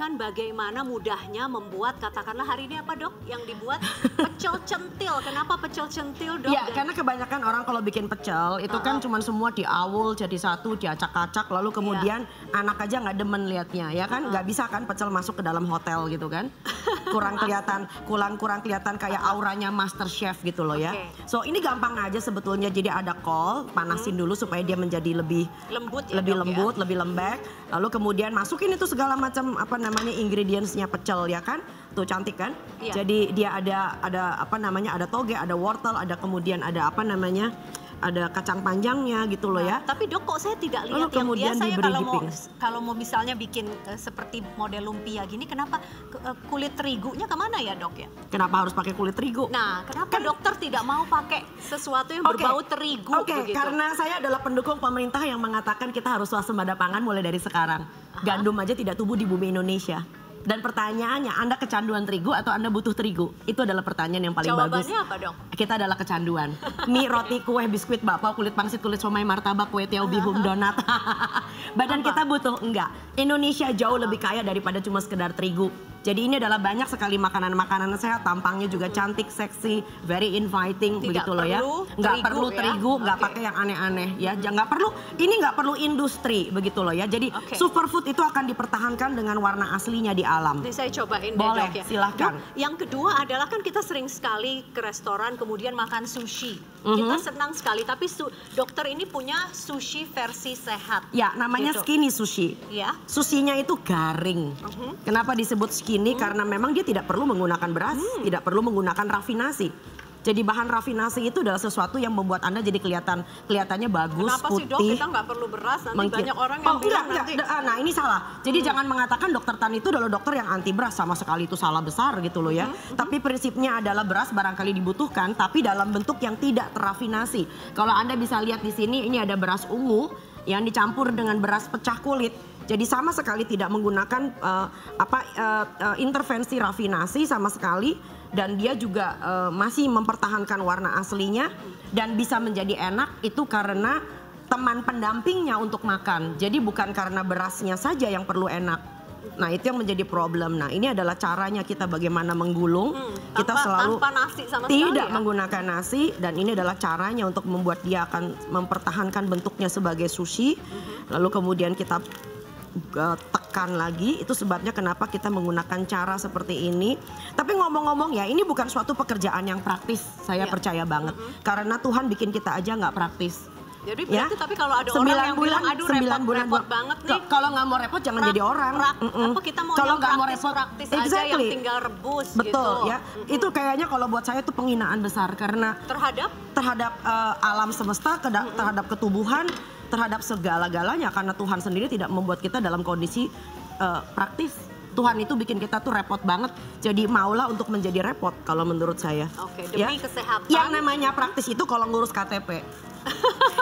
mengajarkan bagaimana mudahnya membuat, katakanlah hari ini apa dok yang dibuat? Pecel centil. Kenapa pecel centil dok? Ya, karena kebanyakan orang kalau bikin pecel itu kan cuma semua diawul jadi satu, diacak-acak, lalu kemudian anak aja nggak demen liatnya, ya kan? Nggak bisa kan pecel masuk ke dalam hotel gitu kan? Kurang kelihatan kayak auranya master chef gitu loh ya. So ini gampang aja sebetulnya, jadi ada kol, panasin dulu supaya dia menjadi lebih lembut, lebih lembek. Lalu kemudian masukin itu segala macam apa namanya ingredientsnya pecel ya kan, tuh cantik kan? Jadi dia ada apa namanya, ada toge, ada wortel, ada kemudian ada apa namanya, ada kacang panjangnya gitu loh ya. Tapi dok kok saya tidak lihat yang biasa ya kalau mau misalnya bikin seperti model lumpia gini, kenapa kulit terigunya kemana ya dok ya? Kenapa harus pakai kulit terigu? Nah kenapa dokter tidak mau pakai sesuatu yang berbau terigu? Oke, karena saya adalah pendukung pemerintah yang mengatakan kita harus swasembada pangan mulai dari sekarang. Gandum aja tidak tumbuh di bumi Indonesia. Dan pertanyaannya, Anda kecanduan terigu atau Anda butuh terigu? Itu adalah pertanyaan yang paling bagus. Jawabannya apa dong? Kita adalah kecanduan. Mie, roti, kue, biskuit, bakpao, kulit pangsit, kulit somai, martabak, kue tiaw, bihun, donat. Badan kita butuh? Enggak. Indonesia jauh lebih kaya daripada cuma sekedar terigu. Jadi ini adalah banyak sekali makanan-makanan sehat, tampangnya juga cantik, seksi, very inviting, begitu loh ya. Nggak perlu terigu, nggak pakai yang aneh-aneh ya. Nggak perlu, ini nggak perlu industri, begitu loh ya. Jadi superfood itu akan dipertahankan dengan warna aslinya di alam. Ini saya cobain deh boleh, dok ya. silahkan. Dok, yang kedua adalah kan kita sering sekali ke restoran kemudian makan sushi. Kita senang sekali, tapi dokter ini punya sushi versi sehat. Ya, namanya skinny sushi. Ya. Sushinya itu garing. Kenapa disebut skinny? Karena memang dia tidak perlu menggunakan beras, tidak perlu menggunakan rafinasi. Jadi bahan rafinasi itu adalah sesuatu yang membuat Anda jadi kelihatannya bagus, kenapa putih. Kenapa sih dok, kita nggak perlu beras? Nanti banyak orang yang bilang nanti. Nah ini salah. Jadi jangan mengatakan dokter Tan itu adalah dokter yang anti beras, sama sekali itu salah besar gitu loh ya. Tapi prinsipnya adalah beras barangkali dibutuhkan, tapi dalam bentuk yang tidak terrafinasi. Kalau Anda bisa lihat di sini, ini ada beras ungu yang dicampur dengan beras pecah kulit. Jadi sama sekali tidak menggunakan intervensi rafinasi sama sekali, dan dia juga masih mempertahankan warna aslinya dan bisa menjadi enak itu karena teman pendampingnya untuk makan. Jadi bukan karena berasnya saja yang perlu enak. Nah itu yang menjadi problem. Nah ini adalah caranya kita bagaimana menggulung. Kita selalu tanpa nasi sama tidak sekali, menggunakan nasi, dan ini adalah caranya untuk membuat dia akan mempertahankan bentuknya sebagai sushi. Lalu kemudian kita tekan lagi, itu sebabnya kenapa kita menggunakan cara seperti ini. Tapi ngomong-ngomong ya, ini bukan suatu pekerjaan yang praktis, saya percaya banget. Karena Tuhan bikin kita aja nggak praktis. Jadi berarti tapi kalau ada orang yang bilang aduh repot banget nih. Kalau nggak mau repot jangan jadi orang. Apa kita mau kalau yang praktis aja yang tinggal rebus betul gitu. Ya. Itu kayaknya kalau buat saya itu penghinaan besar karena terhadap alam semesta, terhadap ketubuhan, terhadap segala-galanya, karena Tuhan sendiri tidak membuat kita dalam kondisi praktis. Tuhan itu bikin kita tuh repot banget. Jadi maulah untuk menjadi repot kalau menurut saya. Oke, demi kesehatan. Yang namanya praktis itu kalau ngurus KTP.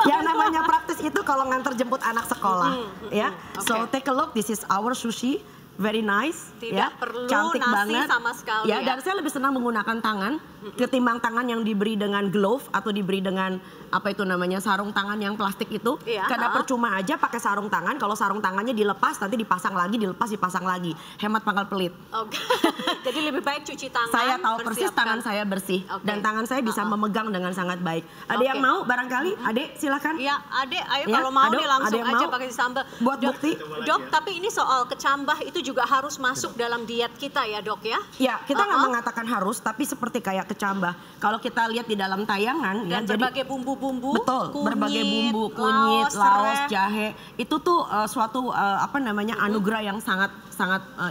Yang namanya praktis itu kalau nganter jemput anak sekolah, ya. So take a look, this is our sushi, very nice, tidak perlu cantik nasi banget, sama sekali. Ya, dan saya lebih senang menggunakan tangan ketimbang tangan yang diberi dengan glove atau diberi dengan apa itu namanya sarung tangan yang plastik itu. Karena percuma aja pakai sarung tangan, kalau sarung tangannya dilepas nanti dipasang lagi, dilepas dipasang lagi, hemat pangkal pelit. Jadi lebih baik cuci tangan. Saya tahu persis tangan saya bersih dan tangan saya bisa memegang dengan sangat baik. Ada yang mau barangkali? Adek silakan. Ya adek, ayo kalau mau nih langsung aja pakai sambal. Buat bukti. Dok, tapi ini soal kecambah itu juga harus masuk dalam diet kita ya dok ya? Ya, kita nggak mengatakan harus, tapi seperti kayak kecambah. Kalau kita lihat di dalam tayangan, dan ya, berbagai bumbu-bumbu, betul, berbagai bumbu, kunyit, laos, jahe, itu tuh suatu apa namanya anugerah yang sangat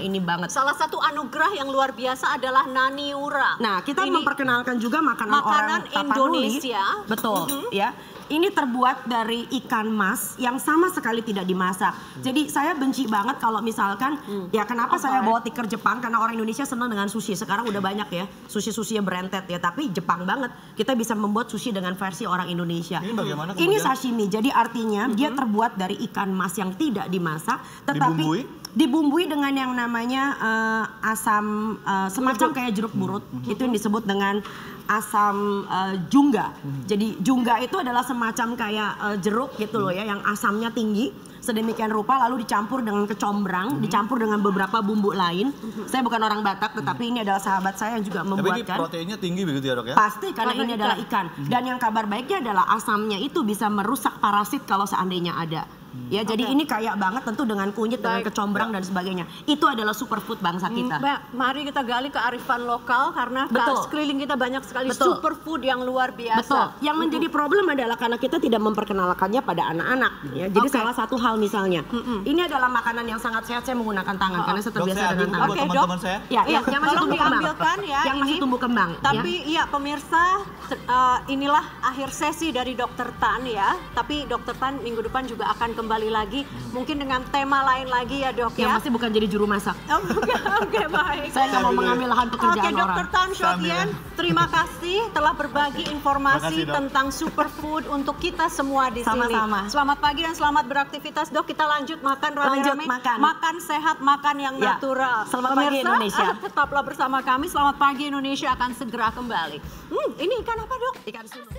ini banget. Salah satu anugerah yang luar biasa adalah naniura. Nah, kita memperkenalkan juga makanan orang Indonesia. Betul, ya. Ini terbuat dari ikan mas yang sama sekali tidak dimasak. Jadi saya benci banget kalau misalkan, ya kenapa saya bawa tikar Jepang, karena orang Indonesia senang dengan sushi. Sekarang udah banyak ya, sushi-sushi yang branded ya, tapi Jepang banget. Kita bisa membuat sushi dengan versi orang Indonesia. Ini bagaimana kemudian? Ini sashimi, jadi artinya dia terbuat dari ikan mas yang tidak dimasak, tetapi Dibumbui dengan yang namanya asam semacam kayak jeruk purut. Itu yang disebut dengan asam jungga. Jadi jungga itu adalah semacam kayak jeruk gitu loh ya, yang asamnya tinggi. Sedemikian rupa lalu dicampur dengan kecombrang, dicampur dengan beberapa bumbu lain. Saya bukan orang Batak, tetapi ini adalah sahabat saya yang juga membuatkan. Tapi ini proteinnya tinggi begitu ya dok ya? Pasti, karena ini adalah ikan. Dan yang kabar baiknya adalah asamnya itu bisa merusak parasit kalau seandainya ada. Ya, jadi ini kaya banget tentu dengan kunyit, dengan kecombrang dan sebagainya. Itu adalah superfood bangsa kita. Mari kita gali kearifan lokal karena sekeliling kita banyak sekali Betul. superfood yang luar biasa. Betul. Yang menjadi problem adalah karena kita tidak memperkenalkannya pada anak-anak. Ya, jadi salah satu hal misalnya, ini adalah makanan yang sangat sehat. Saya menggunakan tangan karena saya terbiasa dengan tangan. Oke, teman-teman saya. Ya, yang masih tumbuh kembang. Ya, yang masih tumbuh kembang. Tapi ya pemirsa, inilah akhir sesi dari Dr. Tan ya. Tapi Dr. Tan minggu depan juga akan kembali lagi, mungkin dengan tema lain lagi ya dok ya. Yang masih bukan jadi juru masak. Oke, baik. Saya nggak mau mengambil lahan pekerjaan orang. Dr. Tan Shotian, terima kasih telah berbagi informasi tentang superfood untuk kita semua di sini. Sama-sama. Selamat pagi dan selamat beraktivitas dok. Kita lanjut makan rame-rame. Makan sehat, makan yang natural. Selamat pagi Indonesia. Tetaplah bersama kami. Selamat pagi Indonesia akan segera kembali. Ini ikan apa dok? Ikan sunung.